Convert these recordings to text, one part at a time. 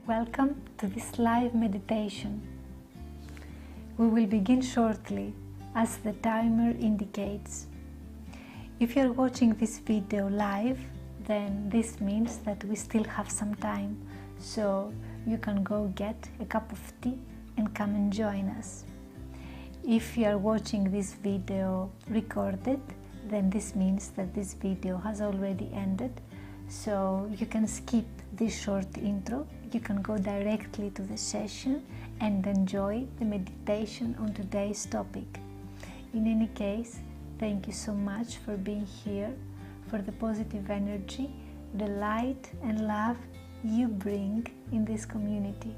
Welcome to this live meditation. We will begin shortly as the timer indicates. If you are watching this video live, then this means that we still have some time, so you can go get a cup of tea and come and join us. If you are watching this video recorded, then this means that this video has already ended, so you can skip this short intro. You can go directly to the session and enjoy the meditation on today's topic. In any case, thank you so much for being here, for the positive energy, the light and love you bring in this community.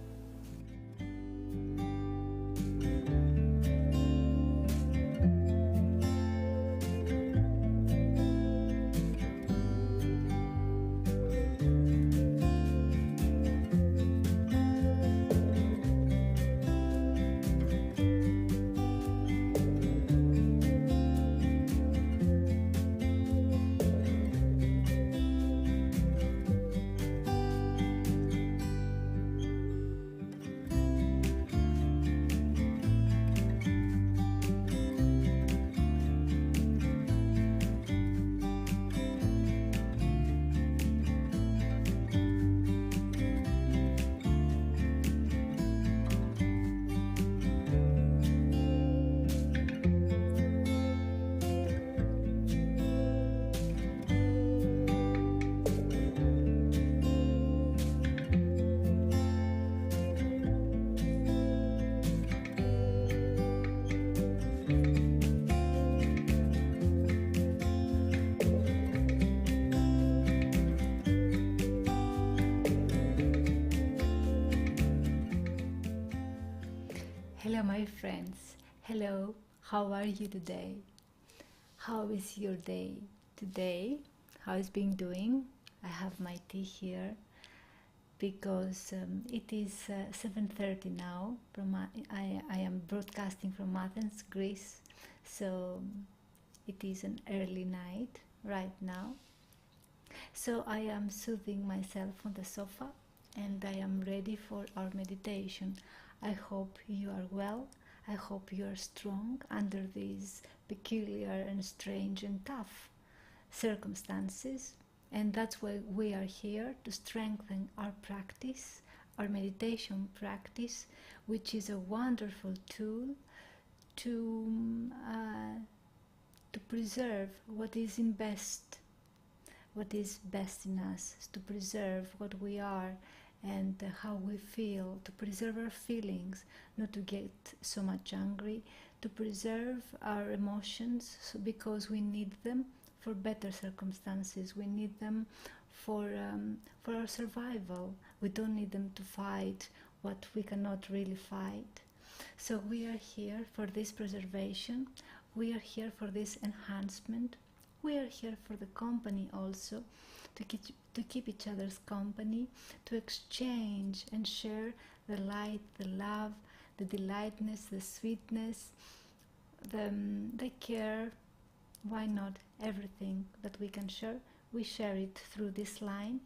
Hello my friends, hello, how are you today? How is your day today? How is being doing? I have my tea here because it is 7:30 now. I am broadcasting from Athens, Greece, so it is an early night right now. So I am soothing myself on the sofa and I am ready for our meditation. I hope you are well. I hope you are strong under these peculiar and strange and tough circumstances. And that's why we are here, to strengthen our practice, our meditation practice, which is a wonderful tool to preserve what is best in us, to preserve what we are and how we feel, to preserve our feelings, not to get so much angry, to preserve our emotions, because we need them for better circumstances. We need them for our survival. We don't need them to fight what we cannot really fight. So we are here for this preservation. We are here for this enhancement. We are here for the company also, to keep each other's company, to exchange and share the light, the love, the delightness, the sweetness, the care. Why not? Everything that we can share, we share it through this line,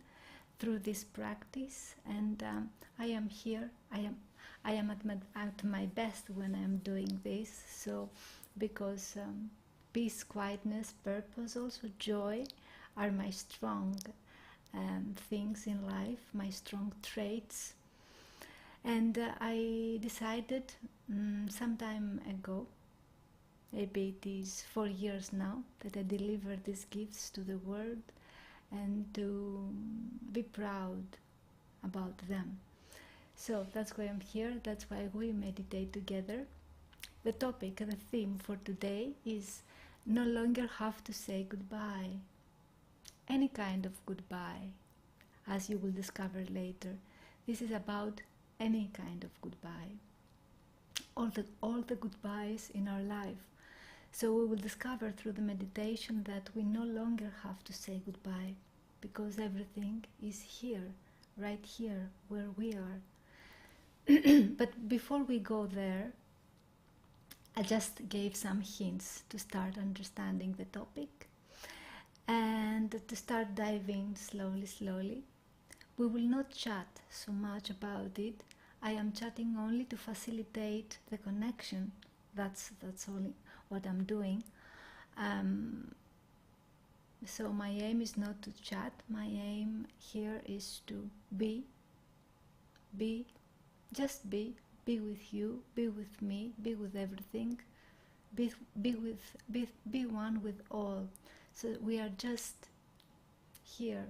through this practice. And I am here. I am at my best when I am doing this. So because peace, quietness, purpose, also joy are my strong things in life, my strong traits. And I decided some time ago, maybe it is 4 years now, that I deliver these gifts to the world and to be proud about them. So that's why I'm here, that's why we meditate together. The topic, the theme for today is no longer have to say goodbye. Any kind of goodbye, as you will discover later. This is about any kind of goodbye. All the goodbyes in our life. So we will discover through the meditation that we no longer have to say goodbye, because everything is here, right here, where we are. But before we go there, I just gave some hints to start understanding the topic and to start diving slowly. We will not chat so much about it. I am chatting only to facilitate the connection. That's only what I'm doing. So my aim is not to chat. My aim here is to be, just be with you, be with me, be with everything, be one with all. So we are just here,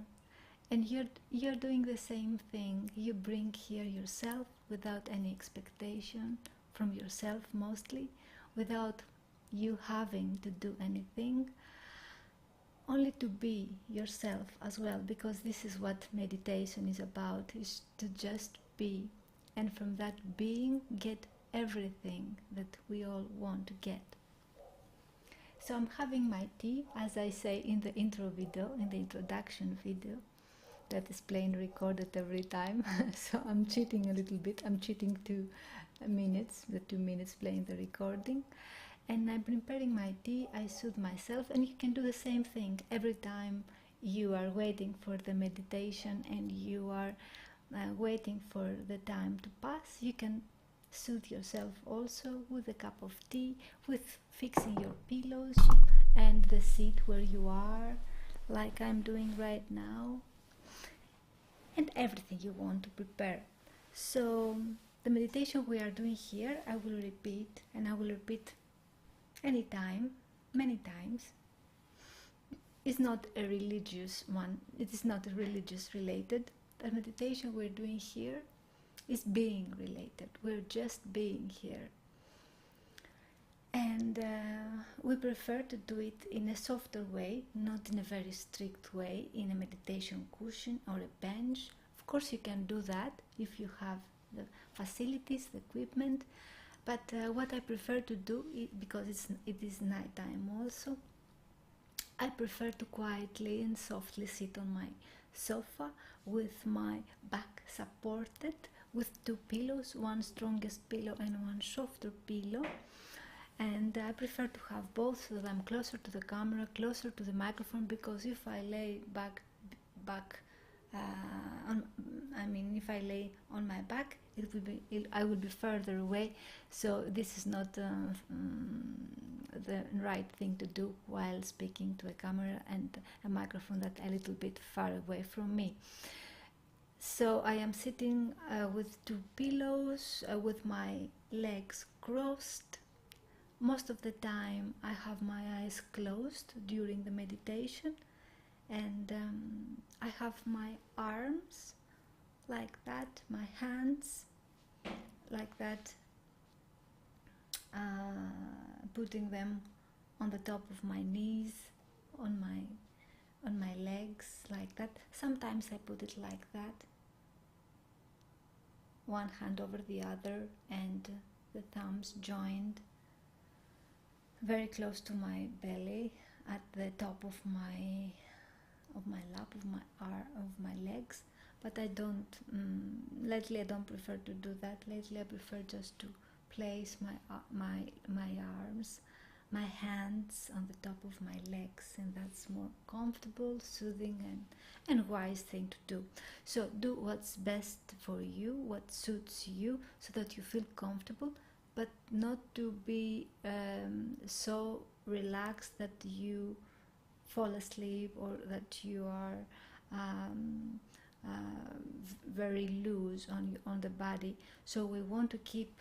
and you're doing the same thing. You bring here yourself without any expectation from yourself, mostly without you having to do anything, only to be yourself as well, because this is what meditation is about, is to just be, and from that being get everything that we all want to get. So I'm having my tea, as I say in the intro video, in the introduction video that is playing recorded every time. So I'm cheating a little bit. I'm cheating 2 minutes, the 2 minutes playing the recording. And I'm preparing my tea, I soothe myself, and you can do the same thing every time you are waiting for the meditation and you are waiting for the time to pass. You can soothe yourself also with a cup of tea, with fixing your pillows and the seat where you are, like I'm doing right now, and everything you want to prepare. So the meditation we are doing here, I will repeat, and I will repeat anytime, many times. It's not a religious one, it is not religious related. The meditation we're doing here is being related. We're just being here. And we prefer to do it in a softer way, not in a very strict way, in a meditation cushion or a bench. Of course you can do that if you have the facilities, the equipment, but what I prefer to do, because it is night time also, I prefer to quietly and softly sit on my sofa with my back supported, with 2 pillows, one strongest pillow and one softer pillow. And I prefer to have both, so that I'm closer to the camera, closer to the microphone, because if I lay if I lay on my back, I will be further away. So this is not the right thing to do while speaking to a camera and a microphone that a little bit far away from me. So I am sitting with 2 pillows, with my legs crossed. Most of the time I have my eyes closed during the meditation, and I have my arms like that, my hands like that, putting them on the top of my knees, on my legs like that. Sometimes I put it like that, one hand over the other and the thumbs joined very close to my belly, at the top of my lap, of my legs. But I don't, lately I don't prefer to do that. Lately I prefer just to place my arms, my hands on the top of my legs, and that's more comfortable, soothing, and wise thing to do. So do what's best for you, what suits you, so that you feel comfortable, but not to be so relaxed that you fall asleep, or that you are very loose on the body. So we want to keep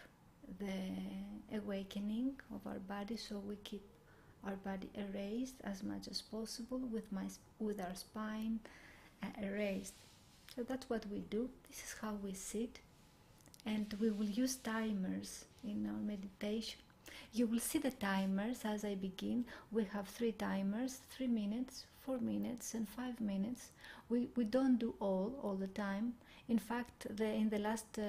the awakening of our body, so we keep our body erased as much as possible, with our spine erased. So that's what we do. This is how we sit, and we will use timers in our meditation. You will see the timers as I begin. We have 3 timers, 3 minutes, 4 minutes and 5 minutes. We don't do all the time. In fact, in the last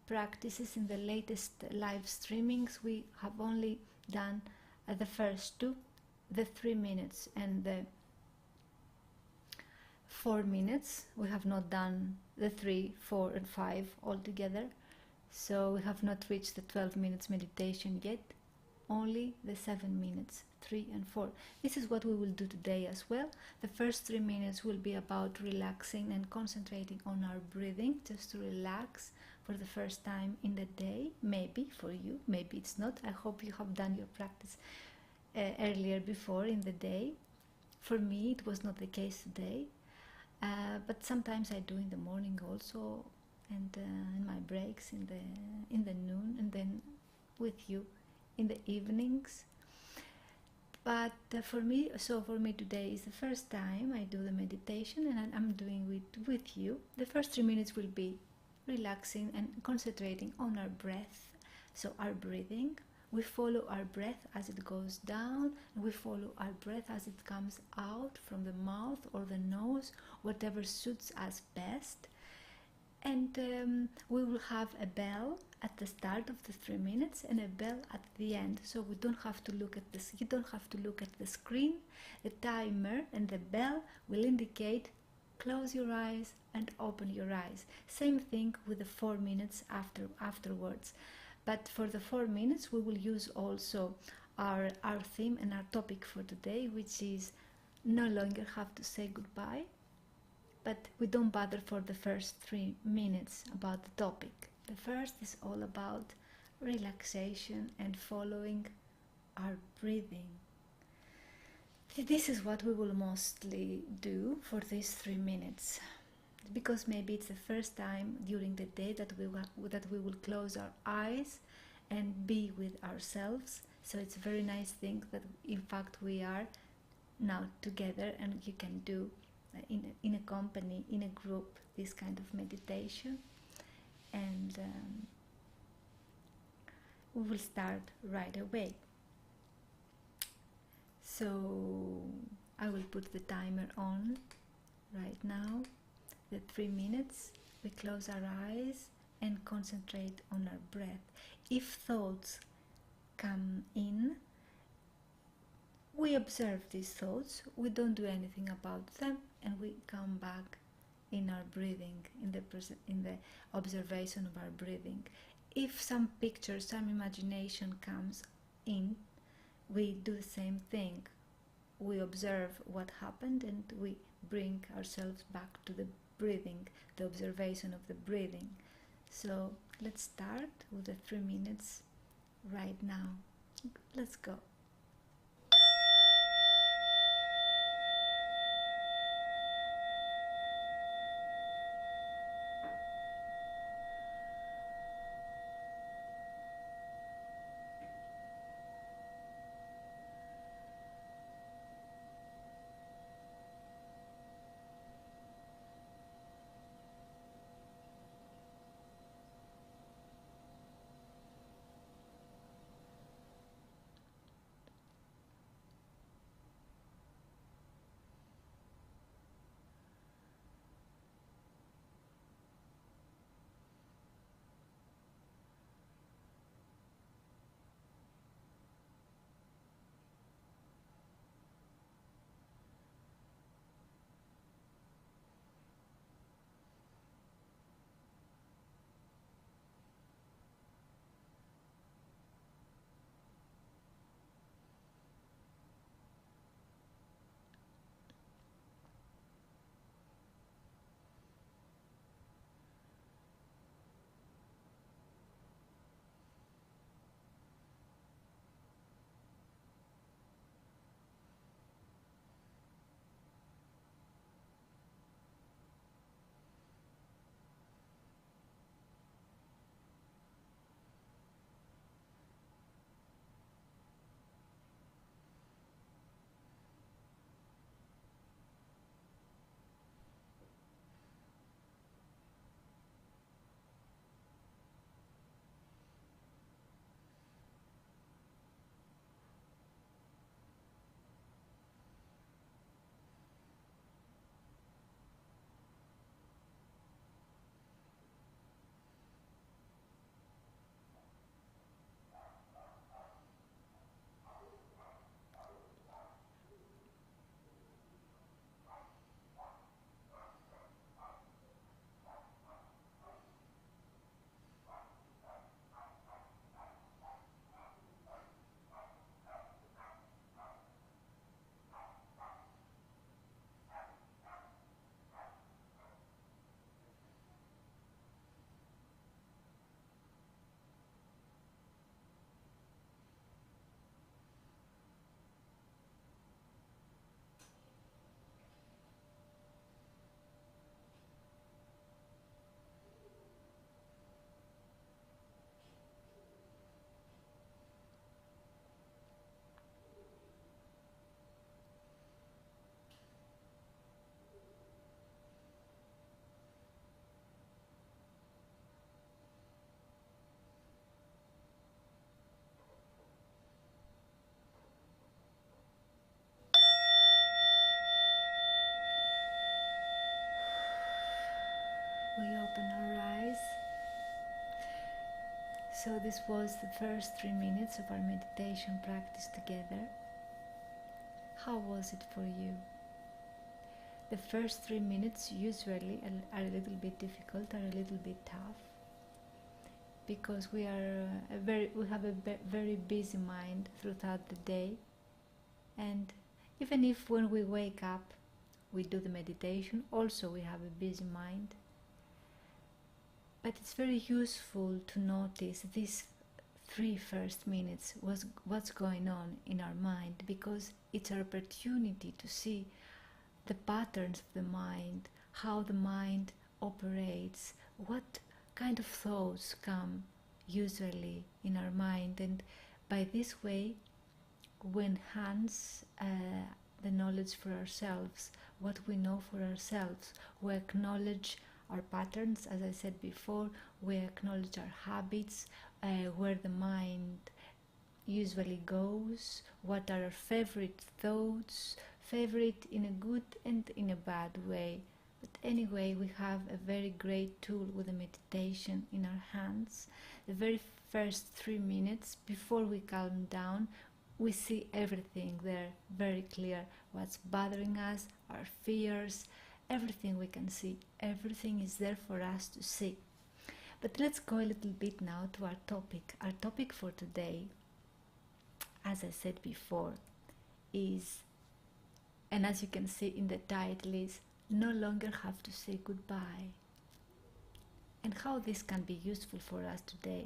practices, in the latest live streamings, we have only done the first 2, the 3 minutes and the 4 minutes. We have not done the 3, 4 and 5 altogether. So we have not reached the 12 minutes meditation yet. only the 7 minutes, 3 and 4. This is what we will do today as well. The first 3 minutes will be about relaxing and concentrating on our breathing, just to relax for the first time in the day. Maybe for you, maybe it's not. I hope you have done your practice earlier before in the day. For me, it was not the case today, but sometimes I do in the morning also, and in my breaks in the noon, and then with you in the evenings. But for me today is the first time I do the meditation, and I'm doing it with you. The first 3 minutes will be relaxing and concentrating on our breath, so our breathing. We follow our breath as it goes down, and we follow our breath as it comes out from the mouth or the nose, whatever suits us best. And we will have a bell at the start of the 3 minutes and a bell at the end, so we don't have to look at this. You don't have to look at the screen. The timer and the bell will indicate close your eyes and open your eyes. Same thing with the 4 minutes afterwards. But for the 4 minutes we will use also our theme and our topic for today, which is no longer have to say goodbye. But we don't bother for the first 3 minutes about the topic. The first is all about relaxation and following our breathing. This is what we will mostly do for these 3 minutes, because maybe it's the first time during the day that we will close our eyes and be with ourselves. So it's a very nice thing that in fact we are now together, and you can do in a company, in a group, this kind of meditation. And we will start right away. So I will put the timer on right now. The 3 minutes, we close our eyes and concentrate on our breath. If thoughts come in, we observe these thoughts, we don't do anything about them, and we come back in our breathing, in the observation of our breathing. If some picture, some imagination comes in, we do the same thing. We observe what happened and we bring ourselves back to the breathing, the observation of the breathing. So let's start with the 3 minutes right now. Let's go. open our eyes. So this was the first 3 minutes of our meditation practice together. How was it for you? The first 3 minutes usually are a little bit difficult, are a little bit tough, because we have a very busy mind throughout the day, and even if when we wake up we do the meditation, also we have a busy mind. But it's very useful to notice these 3 first minutes, what's going on in our mind, because it's an opportunity to see the patterns of the mind, how the mind operates, what kind of thoughts come usually in our mind, and by this way we enhance the knowledge for ourselves, what we know for ourselves. We acknowledge our patterns, as I said before, we acknowledge our habits, where the mind usually goes, what are our favorite thoughts, favorite in a good and in a bad way. But anyway, we have a very great tool with the meditation in our hands. The very first 3 minutes before we calm down, we see everything there very clear, what's bothering us, our fears, everything we can see, everything is there for us to see. But let's go a little bit now to our topic. Our topic for today, as I said before, is, and as you can see in the title, is no longer have to say goodbye. And how this can be useful for us today.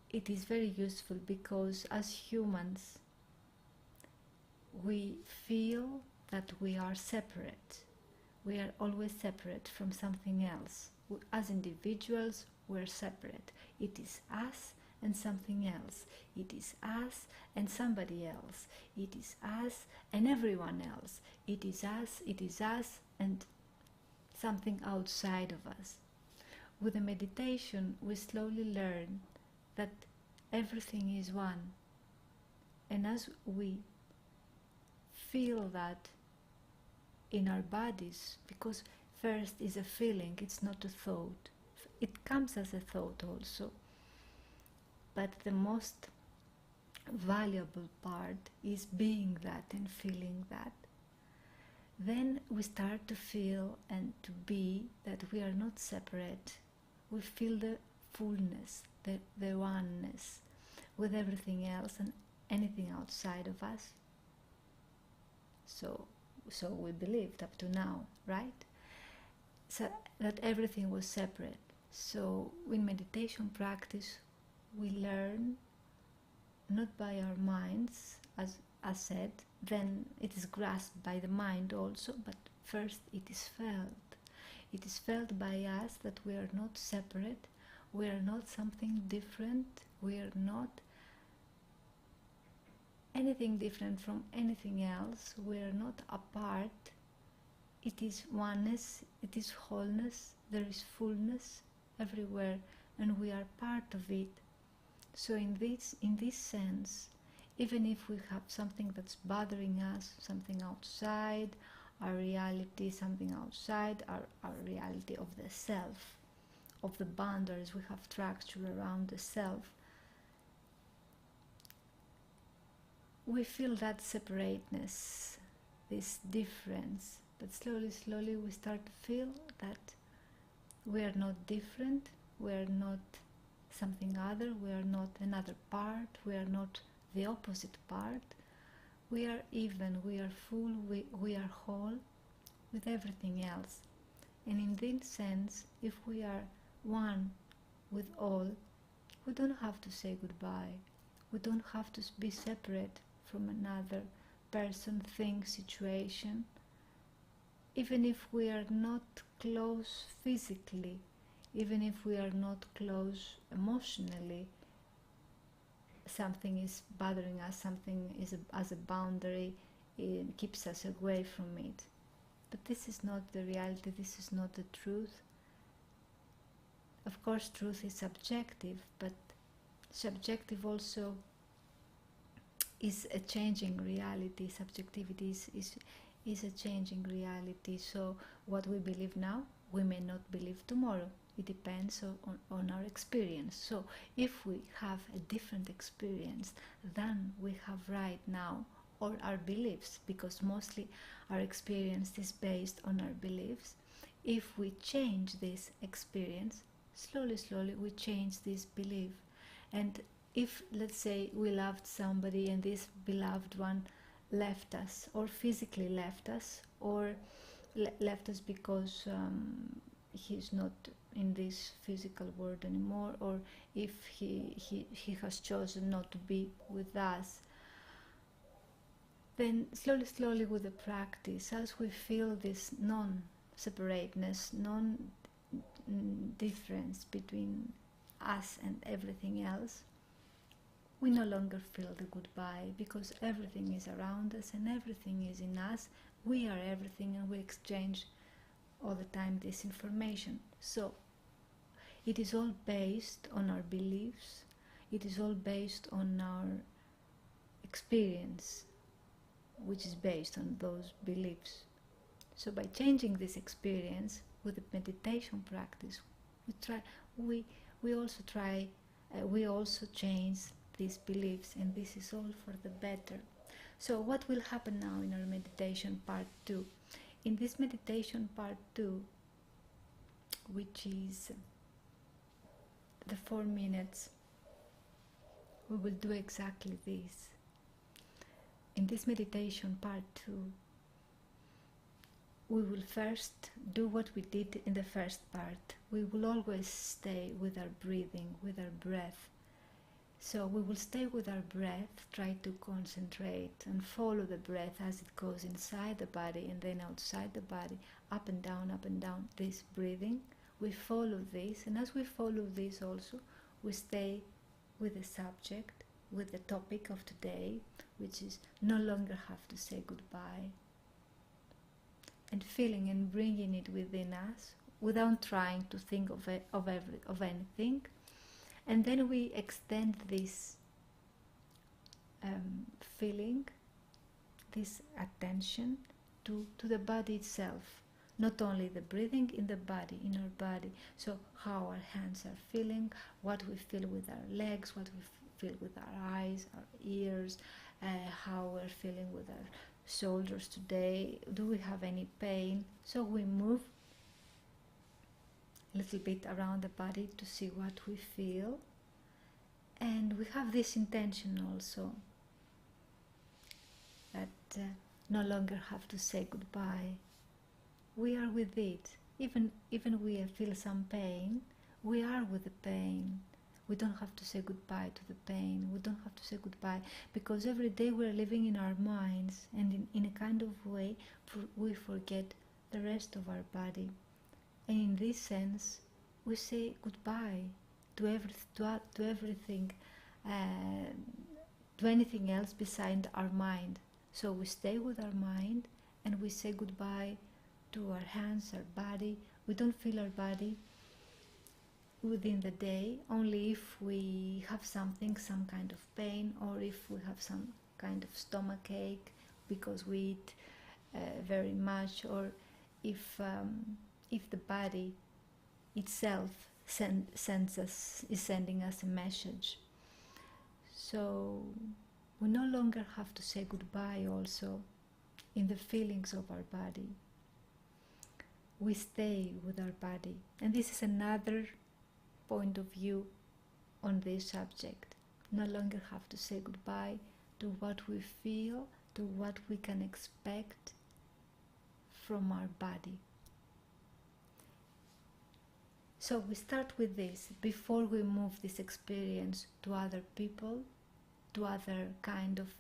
It is very useful because as humans we feel that we are separate. We are always separate from something else. As individuals, we're separate. It is us and something else. It is us and somebody else. It is us and everyone else. It is us and something outside of us. With the meditation, we slowly learn that everything is one. And as we feel that in our bodies, because first is a feeling, it's not a thought. It comes as a thought also. But the most valuable part is being that and feeling that. Then we start to feel and to be that we are not separate. We feel the fullness, the oneness with everything else and anything outside of us. So we believed up to now, right? So that everything was separate. So in meditation practice, we learn not by our minds, as said, then it is grasped by the mind also, but first it is felt. It is felt by us that we are not separate, we are not something different, we are not anything different from anything else, we are not apart. It is oneness, it is wholeness, there is fullness everywhere, and we are part of it. So in this sense, even if we have something that's bothering us, something outside our reality, something outside our reality of the self, of the boundaries we have structure around the self, we feel that separateness, this difference, but slowly we start to feel that we are not different, we are not something other, we are not another part, we are not the opposite part, we are even, we are full, we are whole with everything else. And in this sense, if we are one with all, we don't have to say goodbye, we don't have to be separate from another person, thing, situation. Even if we are not close physically, even if we are not close emotionally, something is bothering us, something is as a boundary, it keeps us away from it. But this is not the reality, this is not the truth. Of course, truth is subjective, but subjective also is a changing reality. Subjectivity is a changing reality. So what we believe now, we may not believe tomorrow. It depends on our experience. So if we have a different experience than we have right now, or our beliefs, because mostly our experience is based on our beliefs, if we change this experience, slowly we change this belief. And if, let's say, we loved somebody and this beloved one left us, or physically left us, or left us because he's not in this physical world anymore, or if he has chosen not to be with us, then slowly with the practice, as we feel this non-separateness, non-difference between us and everything else, we no longer feel the goodbye, because everything is around us and everything is in us. We are everything, and we exchange all the time this information. So it is all based on our beliefs, it is all based on our experience, which is based on those beliefs. So by changing this experience with the meditation practice, we also change these beliefs, and this is all for the better. So what will happen now in our meditation part 2? In this meditation part 2, which is the 4 minutes, we will do exactly this. In this meditation part 2, we will first do what we did in the first part. We will always stay with our breathing, with our breath. So we will stay with our breath, try to concentrate and follow the breath as it goes inside the body and then outside the body, up and down, this breathing. We follow this, and as we follow this also, we stay with the subject, with the topic of today, which is no longer have to say goodbye, and feeling and bringing it within us without trying to think of anything. And then we extend this feeling, this attention to the body itself, not only the breathing in the body, in our body. So how our hands are feeling, what we feel with our legs, what we feel with our eyes, our ears, how we're feeling with our shoulders today, do we have any pain? So we move a little bit around the body to see what we feel, and we have this intention also that no longer have to say goodbye. We are with it. Even we feel some pain, we are with the pain. We don't have to say goodbye to the pain. We don't have to say goodbye, because every day we're living in our minds, and in a kind of way we forget the rest of our body. And in this sense, we say goodbye to everything, to anything else beside our mind. So we stay with our mind, and we say goodbye to our hands, our body. We don't feel our body within the day, only if we have some kind of pain, or if we have some kind of stomach ache because we eat very much, or if the body itself is sending us a message. So we no longer have to say goodbye also in the feelings of our body. We stay with our body, and this is another point of view on this subject. No longer have to say goodbye to what we feel, to what we can expect from our body. So we start with this before we move this experience to other people, to other kind of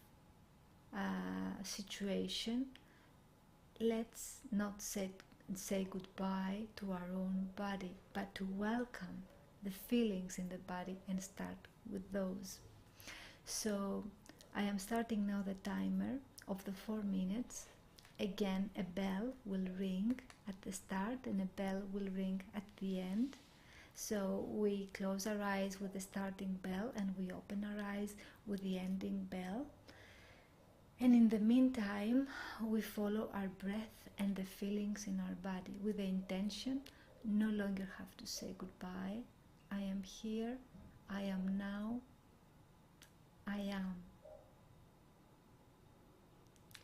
situation. Let's not say goodbye to our own body, but to welcome the feelings in the body and start with those. So I am starting now the timer of the 4 minutes. Again, a bell will ring at the start and a bell will ring at the end. So we close our eyes with the starting bell and we open our eyes with the ending bell. And in the meantime, we follow our breath and the feelings in our body with the intention no longer have to say goodbye. I am here, I am now, I am.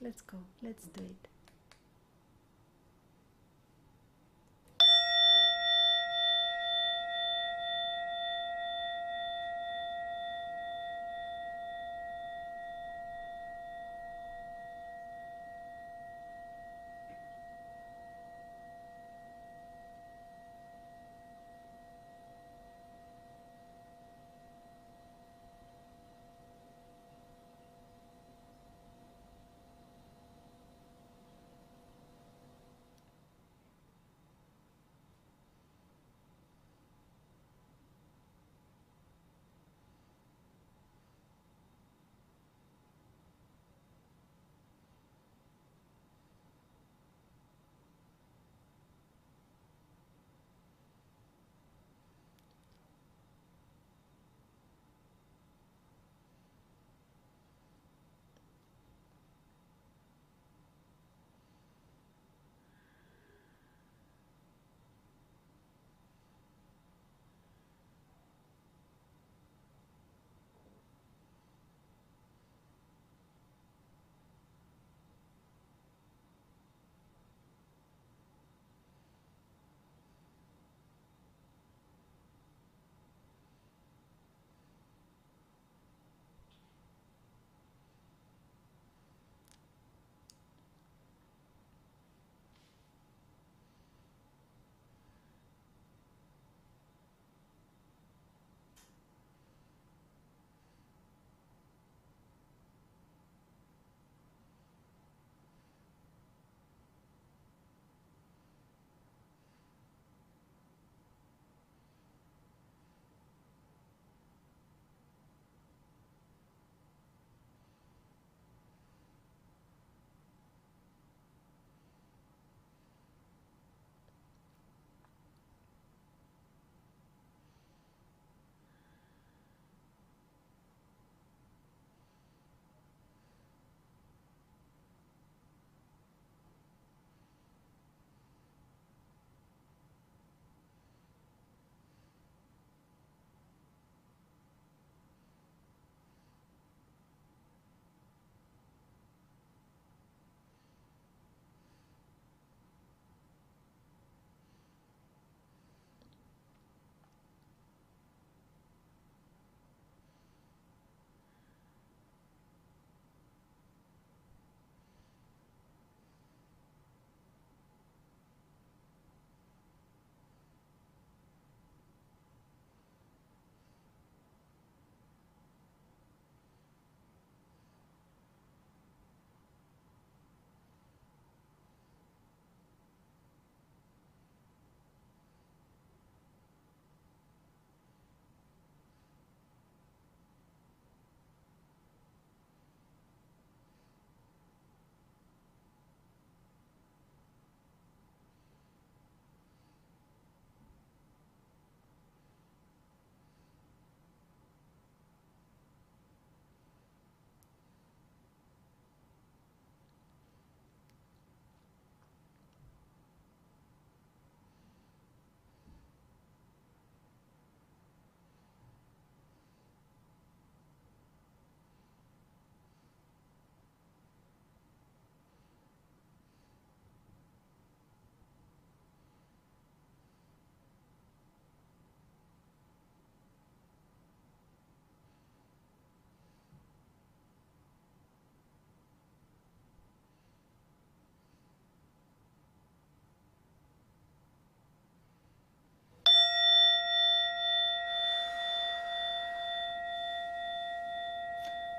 Let's go, let's do it.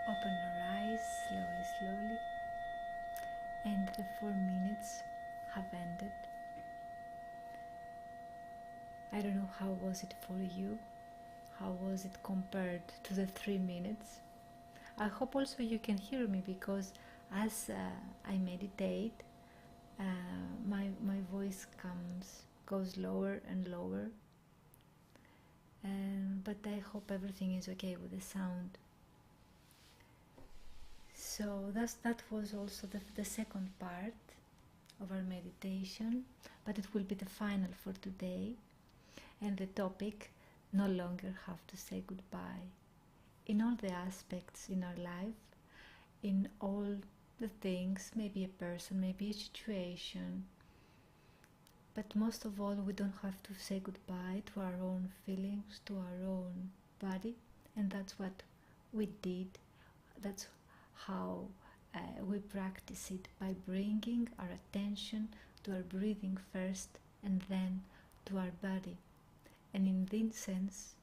Open our eyes slowly, slowly, and the 4 minutes have ended. I don't know how was it for you, how was it compared to the 3 minutes. I hope also you can hear me, because as I meditate, my voice goes lower and lower, but I hope everything is okay with the sound. So that was also the second part of our meditation, but it will be the final for today, and the topic: no longer have to say goodbye. In all the aspects in our life, in all the things, maybe a person, maybe a situation, but most of all, we don't have to say goodbye to our own feelings, to our own body, and that's what we did. That's how we practice it, by bringing our attention to our breathing first and then to our body. And in this sense,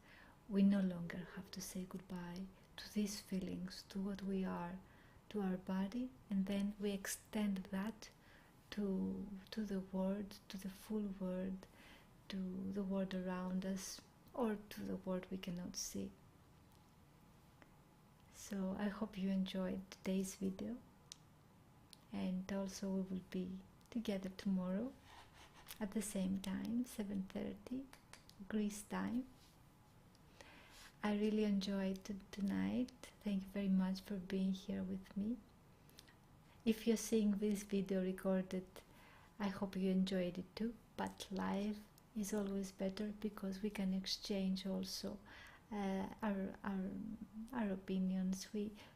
we no longer have to say goodbye to these feelings, to what we are, to our body, and then we extend that to the world, to the full world, to the world around us, or to the world we cannot see. So I hope you enjoyed today's video, and also we will be together tomorrow at the same time, 7:30 Greece time. I really enjoyed tonight. Thank you very much for being here with me. If you're seeing this video recorded, I hope you enjoyed it too, but live is always better because we can exchange also our opinions.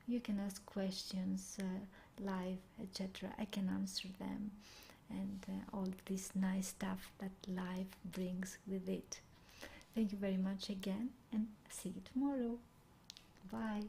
You can ask questions live, etc. I can answer them, and all this nice stuff that live brings with it. Thank you very much again, and see you tomorrow. Bye.